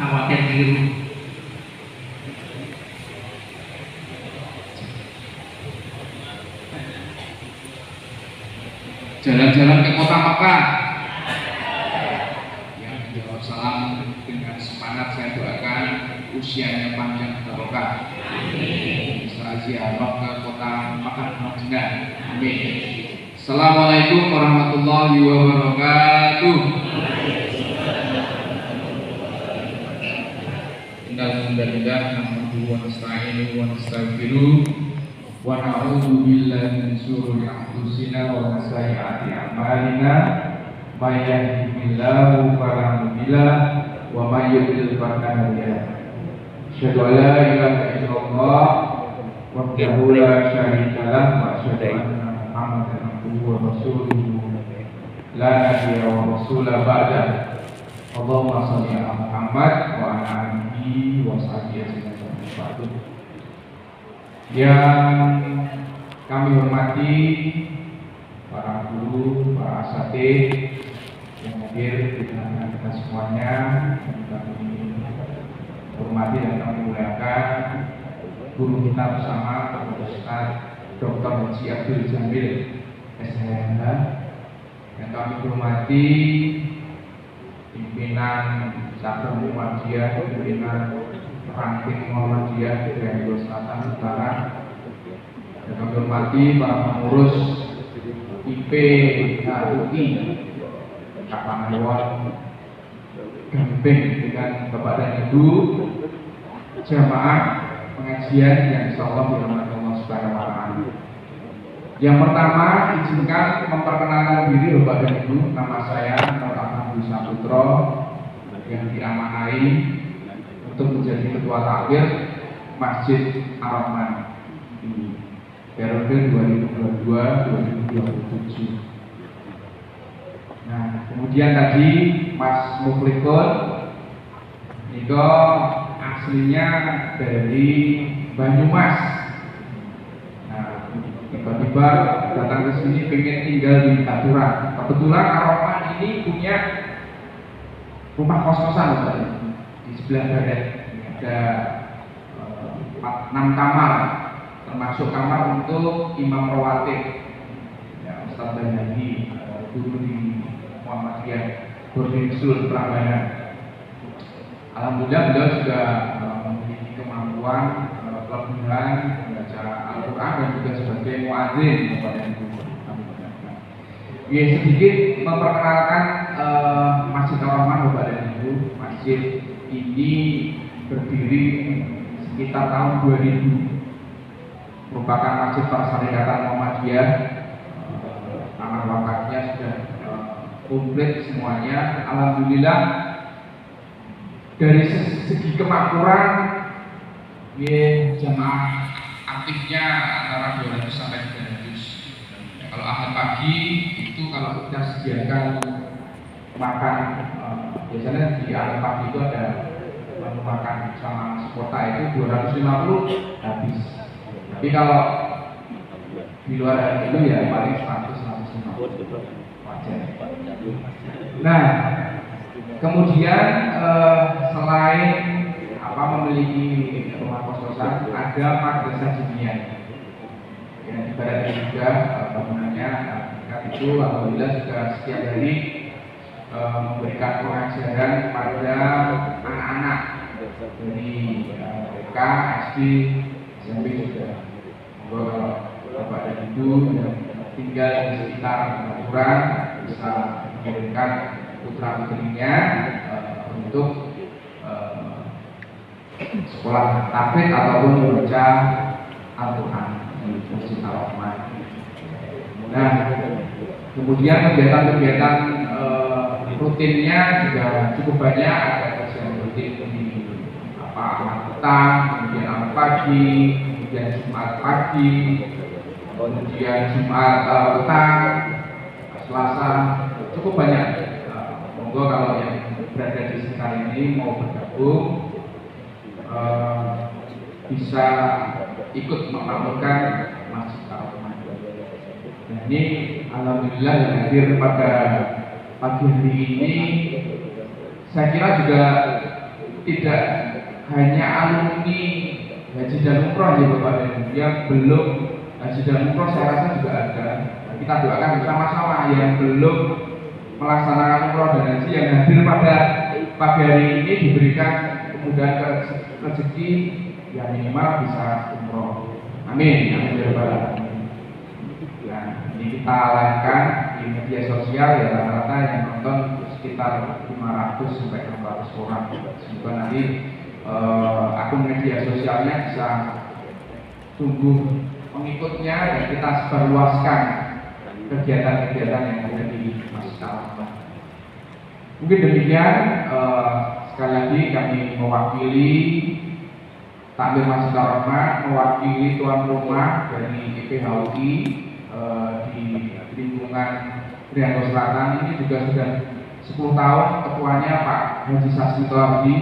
khawatir keliru. Jalan-jalan ke kota Makkah. Yang menjawab salam dengan semangat saya doakan usianya panjang barokah. Bisa ziarah ke kota Makkah Madinah. Amin. Assalamualaikum warahmatullahi wabarakatuh. Alhamdulillah, nahmaduhu wa nasta'inuhu wa nastaghfiruh wa na'udzu billahi min shururi anfusina wa min sayyiati a'malina. May yahdihillahu fala mudilla wa may yudlil fala hadiya lahu. Asyhadu an la ilaha illallah wahdahu la syarika lah wa asyhadu anna Muhammadan abduhu wa rasuluhu la nabiyya wa rasula ba'da. Allahumma shalli ala Muhammad wa ala alihi wa sahbihi ajma'in. Yang kami hormati para guru, para asatidz yang hadir di tengah kita semuanya, yang kami hormati dan kami muliakan guru kita bersama Bapak Ustaz Dr. Haji Abdul Jamil SHMH, yang kami hormati pimpinan cabang Muhammadiyah, pimpinan ranting Muhammadiyah dari Selatan Utara, dan kami hormati para pengurus IP HUI Kapanewon Gamping dengan Bapak dan Ibu jamaah pengajian yang insyaallah dirahmati Allah Subhanahu wa taala. Yang pertama, izinkan memperkenalkan diri Bapak dan Ibu. Nama saya Nur Saputro yang diamanai untuk menjadi ketua takmir Masjid Ar-Rahman di periode 2022-2027. Nah, kemudian tadi Mas Muflikun itu aslinya dari Banyumas. Nah, tiba-tiba datang ke sini pengen tinggal di Taturan. Kebetulan Ar-Rahman ini punya rumah kos-kosan di sebelah barat. Ada 6 kamar, termasuk kamar untuk imam rawatib, ya, Ustaz Banyahi, guru di Muhammadiyah Boarding School Prambanan. Alhamdulillah beliau juga memiliki kemampuan pelabuhan membaca Al-Quran dan juga sebagai muadzin kepada ibu. Ya, sedikit memperkenalkan Masjid Ar-Rahman Bapak dan Ibu. Masjid ini berdiri sekitar tahun 2000, merupakan masjid persyarikatan Muhammadiyah. Kamar wakafnya sudah komplit semuanya. Alhamdulillah dari segi kemakmuran, ya, jamaah aktifnya antara 200 sampai 300. Kalau ahad pagi itu kalau kita sediakan makan, biasanya di ahad pagi itu ada menu makan sama sekota itu 250 habis. Tapi kalau di luar hari itu ya paling 100-150 wajar. Nah, kemudian selain memiliki rumah kos-kosan, ada madrasah diniyah. Ya, ibaratnya juga bangunannya itu alhamdulillah juga setiap hari memberikan pengajaran kepada anak-anak dari TK, SD, SMP juga. Kalau Bapak dan Ibu yang tinggal di sekitar Madura bisa mengirimkan putra putrinya untuk sekolah tahfidz ataupun membaca Al-Quran di Masjid Ar-Rahman. Nah, kemudian kegiatan-kegiatan rutinnya juga cukup banyak. Ada kajian rutin di ahad petang, kemudian ahad pagi, kemudian Jumat pagi, kemudian Jumat petang, Selasa, cukup banyak. Monggo kalau yang berada di sekitar ini mau bergabung, bisa ikut memakmurkan Masjid Ar-Rahman. Nah, ini alhamdulillah yang hadir pada pagi hari ini, saya kira juga tidak hanya alumni haji dan umroh ya Bapak dan Ibu, yang belum haji dan umroh saya rasa juga ada. Kita doakan bersama-sama yang belum melaksanakan umroh dan haji yang hadir pada pagi hari ini diberikan kemudahan rezeki yang minimal bisa umroh. Amin. Amin ya Rabbal alamin. Nah, ini kita live-kan di media sosial ya, rata-rata yang nonton sekitar 500 sampai 600 orang. Semoga nanti akun media sosialnya bisa tumbuh pengikutnya dan kita sebarluaskan kegiatan-kegiatan yang ada di Masjid Al-Rahman. Mungkin demikian, sekali lagi kami mewakili Takmir Masjid Al-Rahman, mewakili tuan rumah dari IPHUI di lingkungan Prianto Selatan ini juga sudah 10 tahun ketuanya Pak Haji Sasmito Ardi.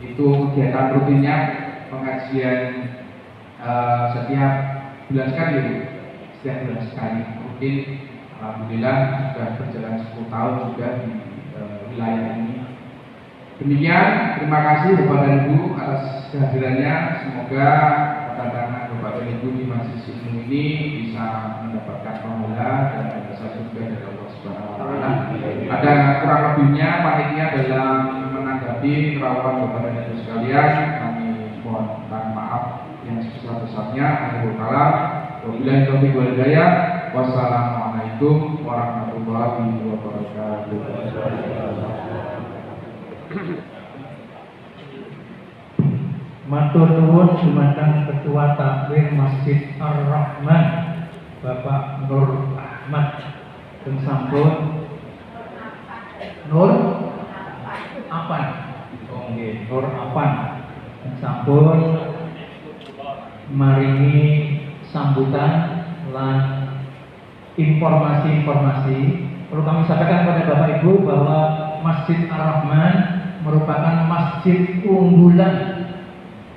Itu kegiatan rutinnya pengajian setiap bulan sekali, setiap bulan sekali rutin. Alhamdulillah sudah berjalan 10 tahun juga di wilayah ini. Demikian, terima kasih Bapak dan Ibu atas kehadirannya. Semoga kedatangan Bapak dan Ibu di majelis ilmu ini bisa mendapatkan pahala dan bisa juga dari Allah Subhanahu wa taala. Ada kurang lebihnya panitia dalam menanggapi kerawuan Bapak dan Ibu sekalian, kami mohon maaf yang sebesar-besarnya. Akhirul kalam, wabillahi taufiq wal hidayah. Wassalamualaikum warahmatullahi wabarakatuh. Matur nuwun dumateng Ketua Takmir Masjid Ar-Rahman Bapak Nur Ahmad dan sampun Nur Apan. Oh nggih, Nur Apan dan sampun maringi sambutan lan informasi-informasi. Perlu kami sampaikan kepada Bapak Ibu bahwa Masjid Ar-Rahman merupakan masjid unggulan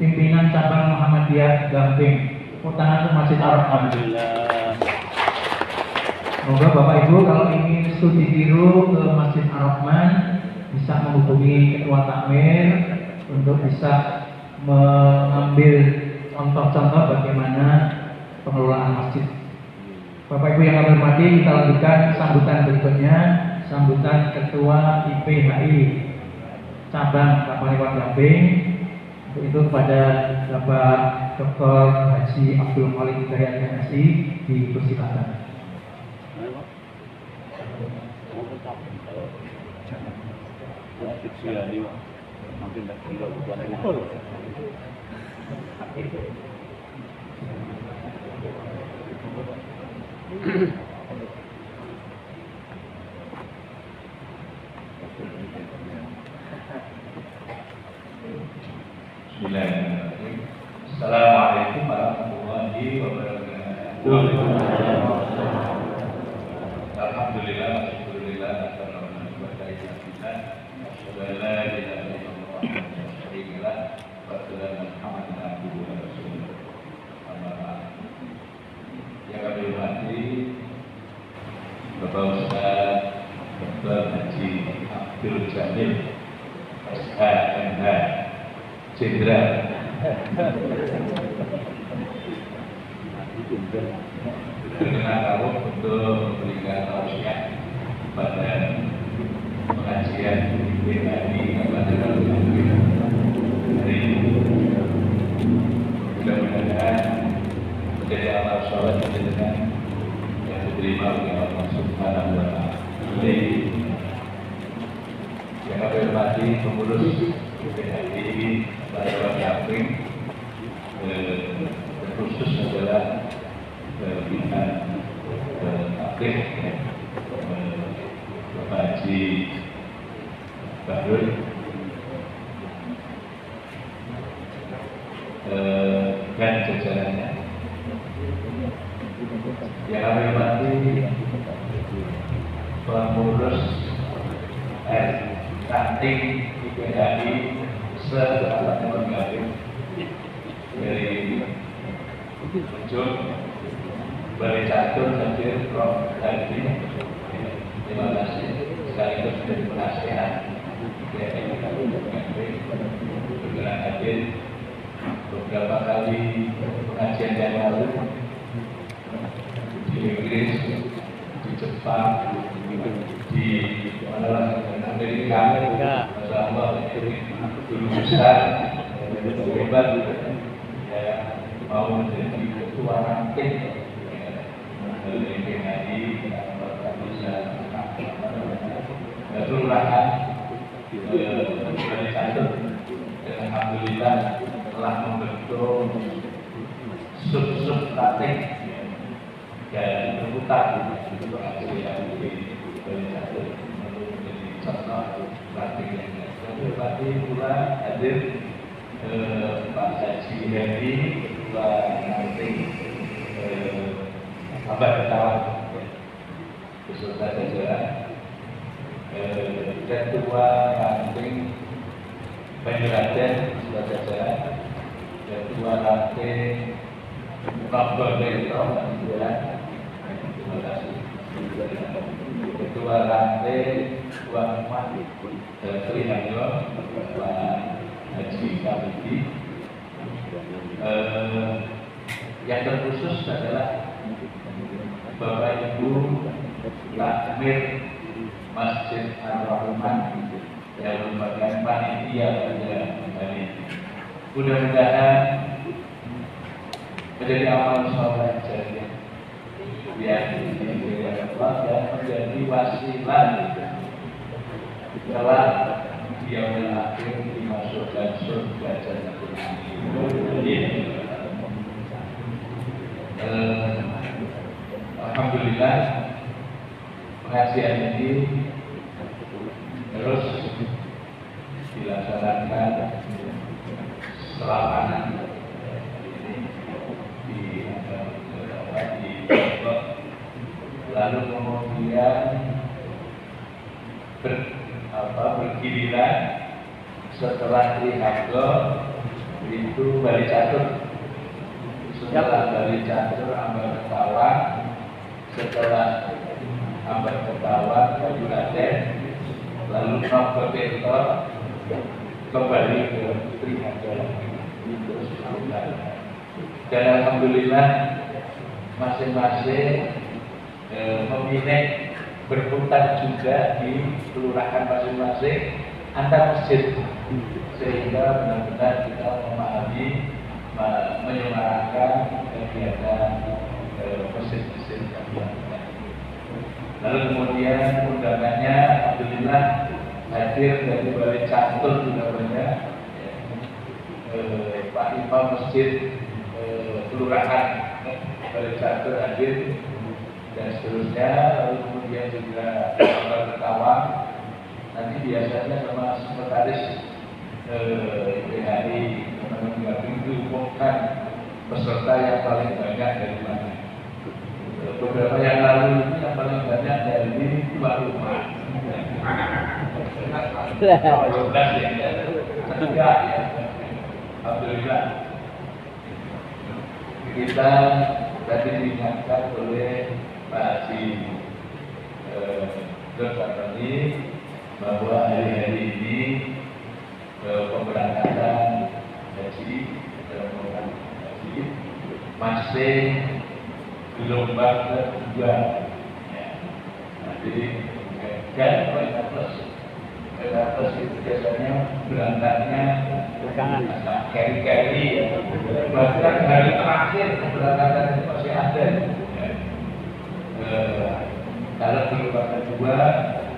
pimpinan cabang Muhammadiyah Gamping. Tangan untuk Masjid Ar-Rahman. Semoga Bapak Ibu kalau ingin studi tiru ke Masjid Ar-Rahman bisa menghubungi Ketua Takmir untuk bisa mengambil contoh-contoh bagaimana pengelolaan masjid. Bapak Ibu yang kami hormati, kita lanjutkan sambutan berikutnya, sambutan Ketua IPHI cabang Kapaliwat Gamping. Untuk itu kepada Bapak Dr. Haji Abdul Malik Hidayat MSI dipersilakan. Bismillahirrahmanirrahim. Assalamualaikum warahmatullahi wabarakatuh. Alhamdulillah, alhamdulillah, yang kami hormati Bapak Ustaz Dr. Haji Abdul Jamil SHMH Jenderal berkenan taruh untuk memberikan tausiah pada pengajian PKI Kabupaten Gamping hari ini. Mudah-mudahan menjadi amal soleh dengan yang diterima oleh Allah Subhanahu wa taala. Yang kami hormati pengurus PKI Kabupaten Gamping, khusus adalah pimpinan aktif Bapak Haji Bahrul dan jajarannya. Yang kami hormati pengurus ranting IPHI se-Kabupaten Gamping dari Ujung Balai Catur hadir Prof. Hadi. Terima kasih sekaligus dari penasehat IPHI Kabupaten Gamping. hadir beberapa kali pengajian yang lalu di Inggris, di Jepang, di Amerika. Masya Allah, guru besar hebat ya, mau menjadi ketua ranting LPGI bisa kelurahan Bali Catur. Alhamdulillah telah membentuk sub-sub ranting dan berputar untuk yang di Bali Catur untuk menjadi contoh ranting yang berarti pula hadir Pak Haji Hadi, Ketua Ranting Abad Ketawa beserta jajaran, Ketua Ranting Banjaraden beserta jajaran, Ketua Ranting Kabupaten Banjaran, terima kasih. Ketua Ranting Muhammad Sri Hangyo, Pak Haji Kamiti. Yang terkhusus adalah Bapak Ibu Takmir Masjid Ar-Rahman yang merupakan panitia pada hari ini. Mudah-mudahan menjadi amal soleh jariah yang dimuliakan Allah dan menjadi wasilah setelah dia akhir dimasukkan surga Jannatul Amin. Alhamdulillah pengajian ini terus dilaksanakan selama ini lalu kemudian bergiliran setelah Trihargo itu Bali Catur, setelah Bali Catur Ambar Ketawa, setelah Ambar Ketawa Kabupaten, lalu Nogotirto kembali ke Trihargo. Dan alhamdulillah masing-masing memilih berputar juga di kelurahan masing-masing antar masjid, sehingga benar-benar kita memahami menyemarakan kegiatan masjid-masjid. Lalu kemudian undangannya alhamdulillah hadir dari Bali Catur juga banyak, Pak Imam Masjid Kelurahan Bali Catur hadir dan seterusnya. Lalu kemudian juga Ambar Ketawa, nanti biasanya sama sekretaris PHI menggabung diumumkan peserta yang paling banyak dari mana. Beberapa yang lalu ini yang paling banyak dari luar rumah. Alhamdulillah kita tadi diingatkan oleh Pak Haji Dr. bahwa hari-hari ini pemberangkatan haji masih gelombang kedua. Jadi kan plus itu biasanya berangkatnya keri-keri, bahkan hari terakhir keberangkatan itu masih ada. Kalau gelombang kedua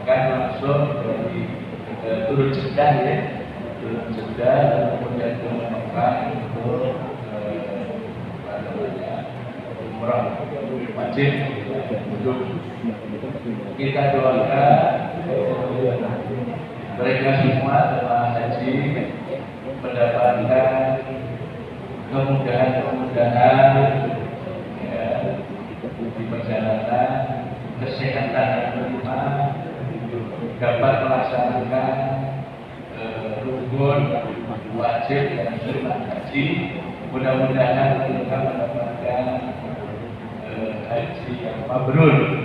kan langsung dari turun Jeddah ya, turun Jeddah dan kemudian ke Mekah untuk umrah wajib. Untuk kita doakan mereka semua jemaah haji mendapatkan kemudahan-kemudahan ya, di perjalanan, kesehatan yang prima, dapat melaksanakan rukun wajib dan sunnah haji. Mudah-mudahan kita mendapatkan haji yang mabrur,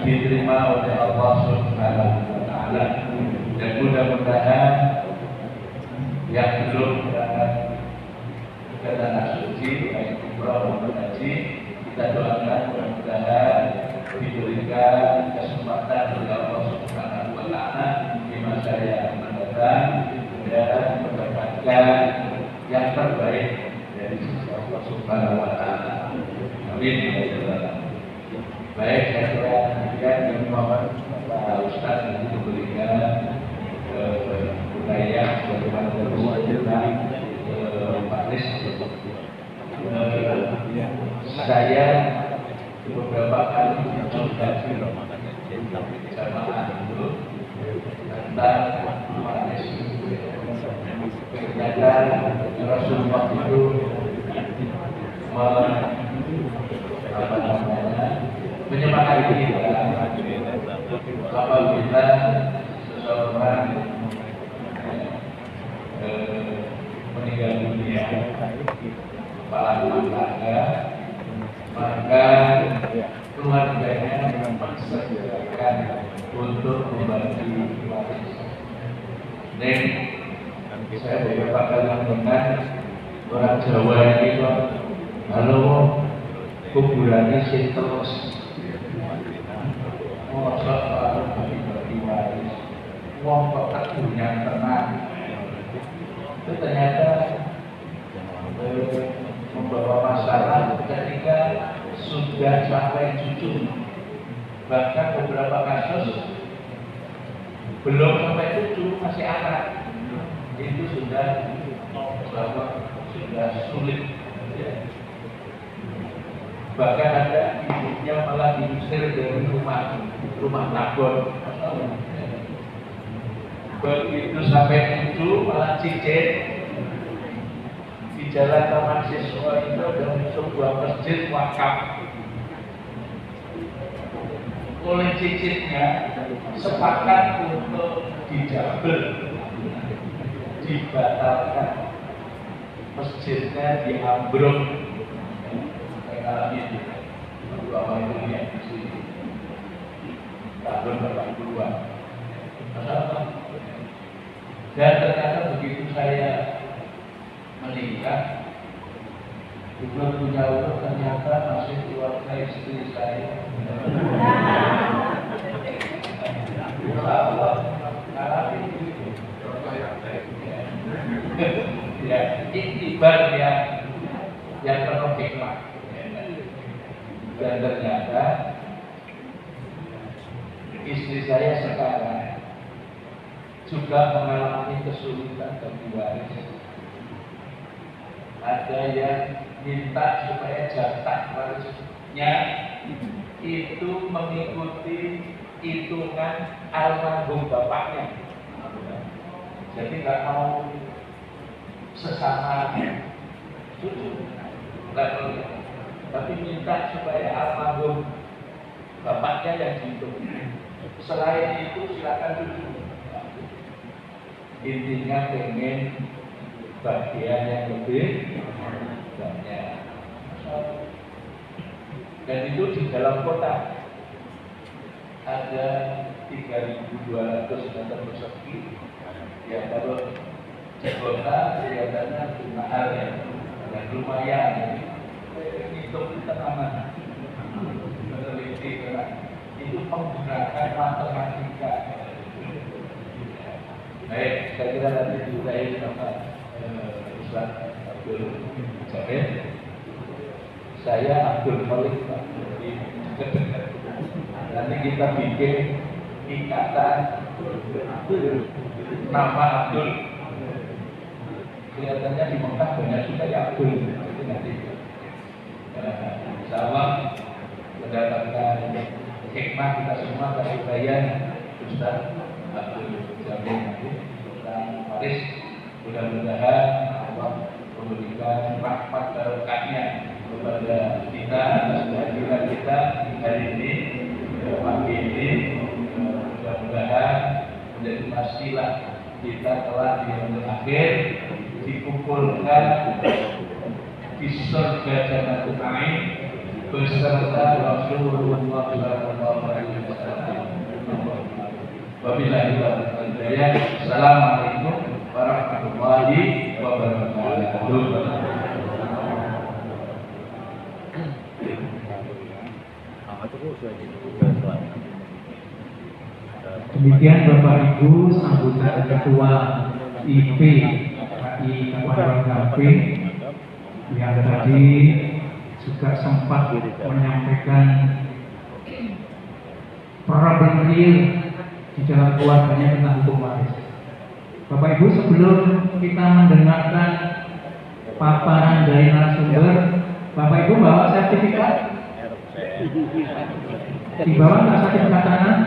diterima oleh Allah Subhanahu wa Ta'ala, dan mudah-mudahan yang belum berangkat ke tanah suci baik umroh maupun haji, kita doakan mudah-mudahan diberikan kesempatan oleh Allah Subhanahu wa Ta'ala di masa yang mendatang dan mendapatkan yang terbaik dari sisi Allah Subhanahu wa Ta'ala. Amin. Baik, saya kira demikian yang mohon Pak Ustaz nanti memberikan budaya bagaimana berbuat tentang Pak Ris. Saya beberapa kali mengkaji jamaah itu tentang Pak Ris. Ternyata Rasulullah itu menyemangati kita apabila seseorang meninggal dunia kepala rumah tangga, maka keluarganya mempersediakan untuk membagi waris. Dan saya beberapa kali mendengar orang Jawa itu, halo kuburannya sih terus mosok kalau bagi waris uang kok punya tenang itu ternyata membawa masalah ketika sudah sampai cucu, bahkan beberapa kasus belum sampai cucu masih anak, itu sudah sulit ya. Bahkan ada ibunya malah diusir dari rumah tabur. Begitu sampai itu malah cicit di jalan Taman Siswa itu ada sebuah masjid wakaf. Oleh cicitnya sepakat untuk dijabel, dibatalkan, masjidnya diambruk. Alami itu, bahwa itu yang di sini tahun 80-an. Dan ternyata begitu saya menikah, juga punya umur ternyata masih keluarga istri saya. Allah, alami itu. Ya, iktibar yang penuh hikmah. Dan ternyata istri saya sekarang juga mengalami kesulitan bagi waris. Ada yang minta supaya jatah warisnya itu mengikuti hitungan almarhum bapaknya. Jadi nggak mau sesama cucu, nggak boleh. Tapi minta supaya almarhum bapaknya yang dihitung. Selain itu silakan cucu. Intinya pengen bagian yang lebih banyak. Dan itu di dalam kota ada 3.200 meter persegi. Ya kalau di kota kelihatannya mahal ya, dan lumayan. Hitung tanaman meneliti itu menggunakan matematika. Baik, saya kira nanti diurai sama Ustaz Abdul Jamil. Saya Abdul Malik, Pak. Nanti kita bikin ikatan nama Abdul. Kelihatannya di Mekah banyak juga ya Abdul. Itu nanti. Insyaallah mendapatkan hikmah kita semua dari bayan Ustaz Abdul Jamil nanti tentang waris. Mudah-mudahan Allah memberikan rahmat barokahnya kepada kita atas kehadiran kita hari ini, pagi ini. Mudah-mudahan menjadi wasilah kita telah di akhir dikumpulkan di surga Jannatul Ain beserta Rasulullah sallallahu alaihi wasallam. Wabillahi taufiq wal hidayah. Assalamualaikum warahmatullahi warahmatullahi wabarakatuh. Demikian Bapak Ibu sambutan Ketua IP HI Kabupaten Gamping yang tadi juga sempat menyampaikan problem real di dalam keluarganya tentang hukum waris. Bapak Ibu, sebelum kita mendengarkan paparan dari narasumber, Bapak Ibu bawa sertifikat? Dibawa nggak sertifikat tanah?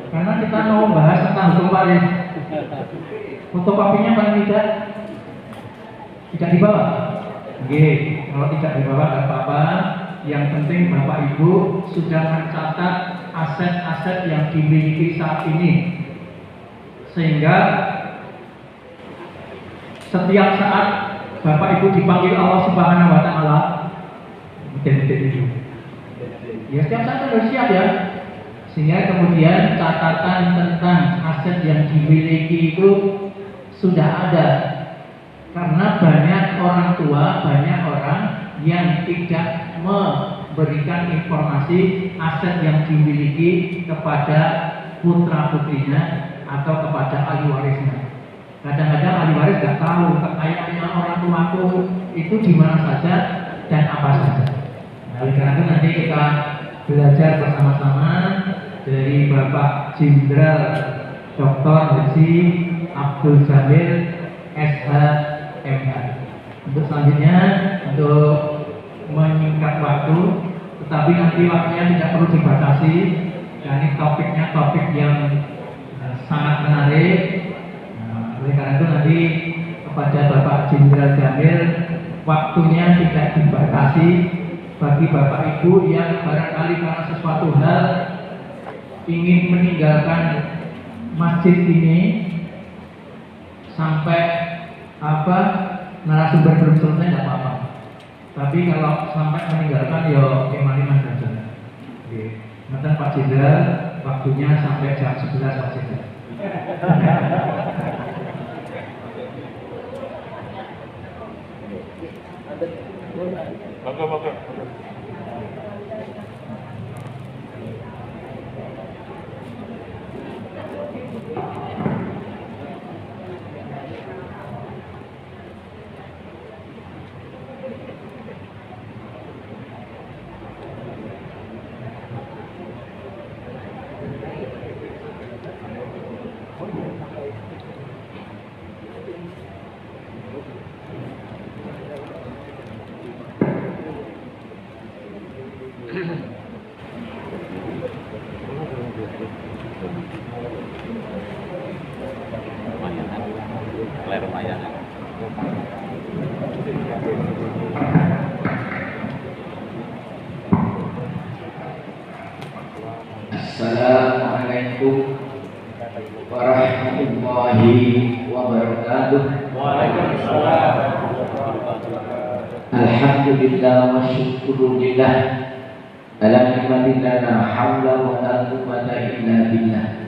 Karena kita mau bahas tentang hukum waris. Fotokopinya paling tidak dibawa. Oke, kalau tidak dibawa tidak apa-apa. Yang penting Bapak Ibu sudah mencatat aset-aset yang dimiliki saat ini, sehingga setiap saat Bapak Ibu dipanggil Allah Subhanahu Wa Taala, ya setiap saat harus siap ya. Sehingga kemudian catatan tentang aset yang dimiliki itu sudah ada. Karena banyak orang tua, banyak orang yang tidak memberikan informasi aset yang dimiliki kepada putra putrinya atau kepada ahli warisnya. Kadang-kadang ahli waris nggak tahu kekayaannya orang tuaku itu di mana saja dan apa saja. Nah, oleh karena itu nanti kita belajar bersama-sama dari Bapak Jenderal Dr. Haji Abdul Jamil SH.MH. Untuk selanjutnya, untuk menyingkat waktu, tetapi nanti waktunya tidak perlu dibatasi, karena ini topiknya topik yang sangat menarik. Oleh karena itu nanti kepada Bapak Jenderal Jamil, waktunya tidak dibatasi. Bagi Bapak Ibu yang barangkali karena sesuatu hal ingin meninggalkan masjid ini sampai narasumber belum selesai tidak apa-apa. Tapi kalau sampai meninggalkan ya kemariman saja. Nanti Pak Jenderal waktunya sampai jam 11 Pak Jenderal. Assalamualaikum warahmatullahi wabarakatuh. Waalaikumsalam. Alhamdulillah wa syukurillah ala nikmatillah la haula wa la quwwata illa billah.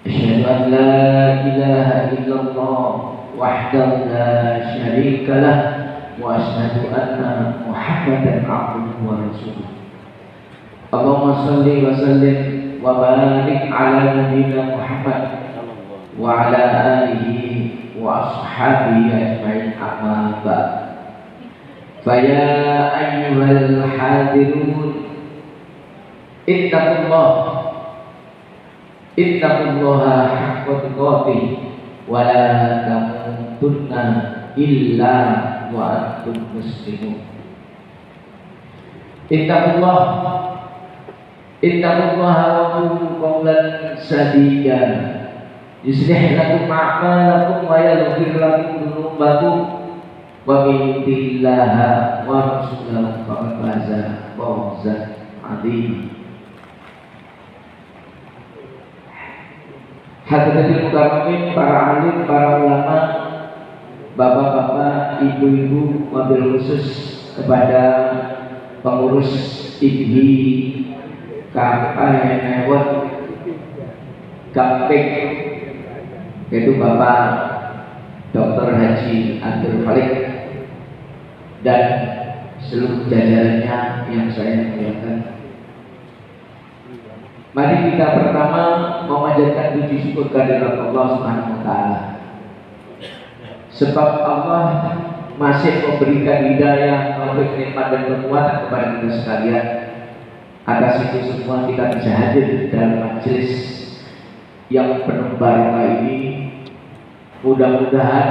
Asyhadu an la ilaha illallah wahdahu la syarika lah wa asyhadu anna Muhammadan abduhu wa rasuluh. Allahumma shalli wa sallim wa barik ala nabiyyina Muhammad wa ala alihi wa ashabihi ajma'in, amma ba'd. Faya ayyuhal hadirun ittaqullaha haqqa tuqatih wa la tamutunna illa wa antum muslimun. Ittaqullaha wa qulu qawlan sadida yuslih lakum a'malakum wa yaghfir lakum dhunubakum wa man yuti'illaha wa rasulahu faqad faza fawzan 'azima. Hadirin mukarramin, para alim, para ulama, bapak-bapak, ibu-ibu, wabil khusus kepada pengurus IPHI Kabupaten Gamping, yaitu Bapak Sadi Abdul Khalik dan seluruh jajarannya yang saya muliakan. Mari kita pertama memanjatkan puji syukur kehadirat Allah Subhanahu wa taala. Sebab Allah masih memberikan hidayah, taufik, nikmat dan kekuatan kepada kita sekalian. Atas itu semua kita bisa hadir dalam majelis yang penuh barokah ini. Mudah-mudahan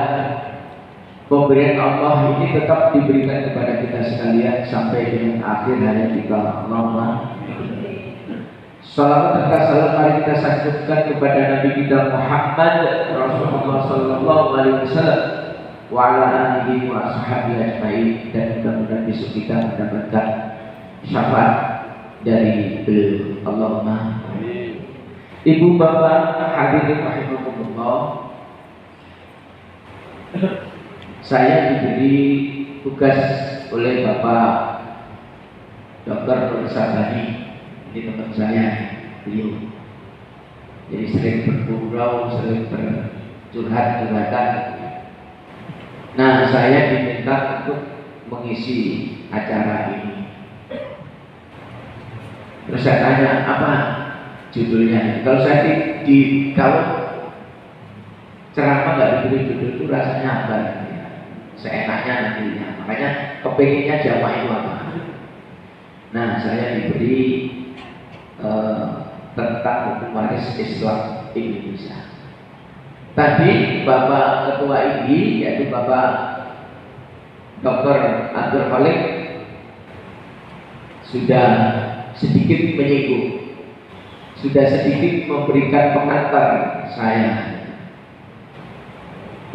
pemberian Allah ini tetap diberikan kepada kita sekalian sampai dengan akhir hayat kita. Allahumma salawat dan salam mari kita sanjungkan kepada Nabi kita Muhammad Rasulullah sallallahu alaihi wasallam wa ala alihi wa ashabihi ajmain, dan mudah-mudahan besok kita mendapatkan syafaat dari beliau. Allahumma amin. Ibu bapak hadirin rahimakumullah, saya diberi tugas oleh Bapak Dr. Nur Sabani, ini teman saya, beliau. Jadi sering bergurau, sering bercurhat-curhatan. Nah, saya diminta untuk mengisi acara ini. Terus saya tanya, apa judulnya? Kalau saya kalau ceramah nggak diberi judul itu rasanya apa? Seenaknya nantinya. Makanya kepinginnya jamaah itu apa? Nah, saya diberi tentang hukum waris Islam Indonesia. Tadi Bapak Ketua IGI, yaitu Bapak Dr. Abdul Khalik, sudah sedikit menyinggung, sudah sedikit memberikan pengantar saya.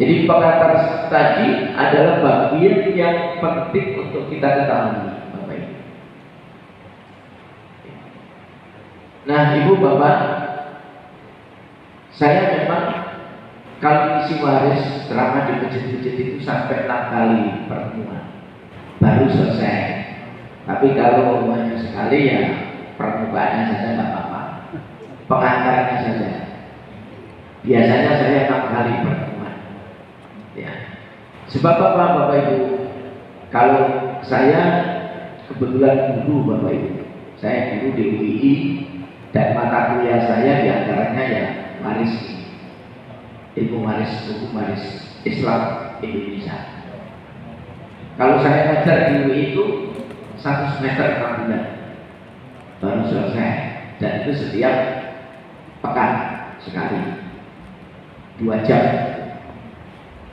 Jadi pengantar tadi adalah bagian yang penting untuk kita ketahui, Bapak Ibu. Nah, Ibu Bapak, saya memang kalau isi waris ceramah di masjid-masjid itu sampai 6 kali pertemuan baru selesai. Tapi kalau hanya sekali ya permukaannya saja nggak apa-apa, pengantarnya saja. Biasanya saya 6 kali pertemuan. Ya. Sebab apa Bapak Ibu? Kalau saya kebetulan guru Bapak Ibu, saya guru di UII dan mata kuliah saya diantaranya ya waris, ilmu waris, hukum waris Islam Indonesia. Kalau saya ngajar di UII itu 1 semester 6 bulan baru selesai, dan itu setiap pekan sekali 2 jam.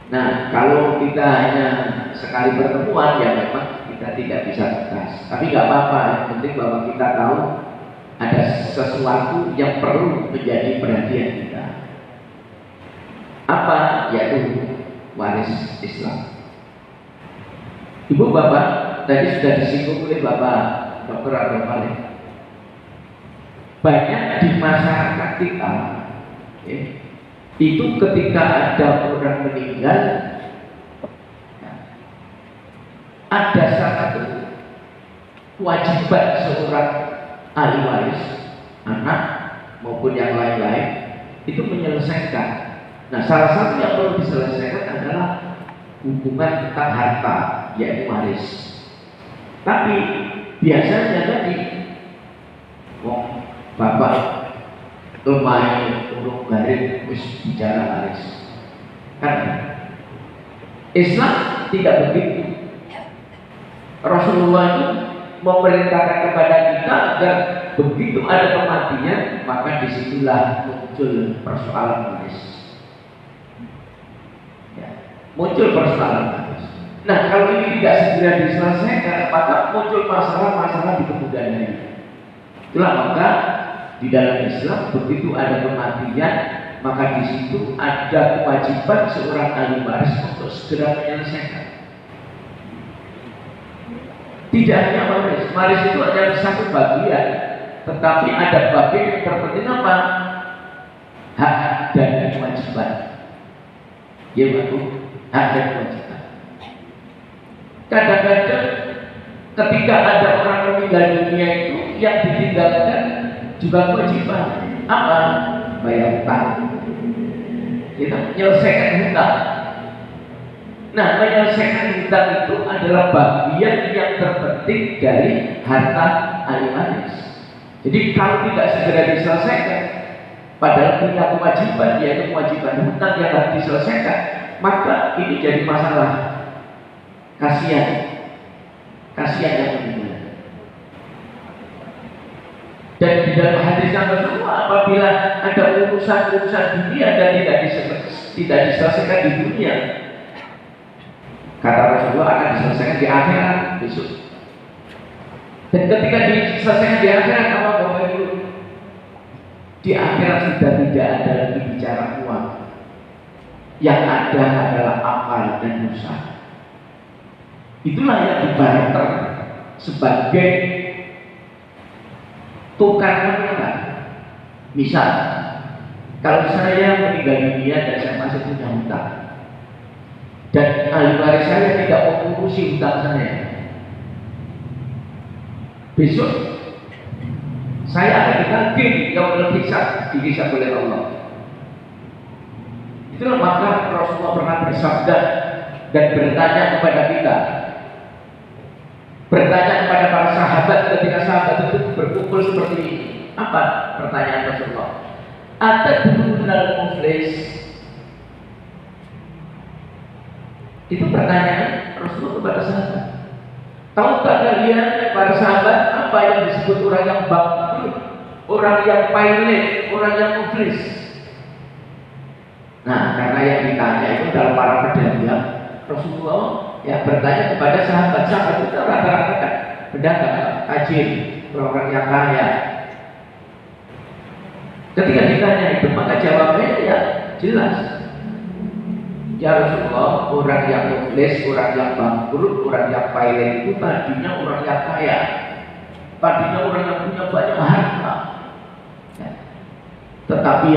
Nah, kalau kita hanya sekali pertemuan ya memang kita tidak bisa tuntas. Tapi nggak apa-apa, yang penting bahwa kita tahu ada sesuatu yang perlu menjadi perhatian kita. Apa? Yaitu waris Islam. Ibu bapak, tadi sudah disinggung oleh Bapak Dr. Abdul Khalik. Banyak di masyarakat kita itu ketika ada orang meninggal, ada satu kewajiban seorang ahli waris, anak maupun yang lain-lain, itu menyelesaikan. Nah, salah satu yang perlu diselesaikan adalah hubungan tentang harta, yaitu waris. Tapi biasanya tadi, bapak lumayan urung garing wis bicara waris. Kan Islam tidak begitu. Rasulullah itu memerintahkan kepada kita agar begitu ada kematian, maka disitulah muncul persoalan waris. Ya, muncul persoalan waris. Nah, kalau ini tidak segera diselesaikan, maka muncul masalah-masalah di kemudian hari. Itulah maka di dalam Islam begitu ada kematian, maka di situ ada kewajiban seorang ahli waris untuk segera menyelesaikan. Tidak hanya waris, waris itu hanya satu bagian, tetapi ada bagian yang terpenting apa? Hak dan kewajiban. Ya betul, hak dan kewajiban. Kadang-kadang ketika ada orang meninggal dunia itu yang ditinggalkan juga kewajiban apa? Bayar hutang. Kita menyelesaikan hutang. Nah, menyelesaikan hutang itu adalah bagian yang terpenting dari harta ahli waris. Jadi kalau tidak segera diselesaikan, padahal punya kewajiban, yaitu kewajiban hutang yang harus diselesaikan, maka ini jadi masalah. Kasihan yang meninggal. Dan di dalam hadis yang kedua, apabila ada urusan dunia dan tidak diselesaikan di dunia, kata Rasulullah akan diselesaikan di akhirat besok. Dan ketika diselesaikan di akhirat, apa Bapak Ibu? Di akhirat sudah tidak ada lagi bicara uang. Yang ada adalah amal dan usaha. Itulah yang dibarter sebagai tukar menukar. Misal, kalau saya meninggal dunia dan saya masih punya hutang, dan ahli waris saya tidak mengurusi hutang saya, besok saya akan ditagih yang dihisab oleh Allah. Itulah maka Rasulullah pernah bersabda dan bertanya kepada kita, bertanya kepada para sahabat ketika sahabat itu berkumpul seperti ini. Apa pertanyaan Rasulullah? Atadrunal muflis? Itu pertanyaan Rasulullah kepada sahabat. Tahukah kalian para sahabat apa yang disebut orang yang bangkrut, orang yang pailit, orang yang muflis? Nah, karena yang ditanya itu adalah para pedagang, Rasulullah ya bertanya kepada sahabat itu rata-rata pedagang, tajir, orang yang kaya. Ketika ditanya itu, maka jawabnya ya jelas. Ya Rasulullah, orang yang muflis, orang yang bangkrut, orang yang pailit itu tadinya orang yang kaya, tadinya orang yang punya banyak harta, ya. Tetapi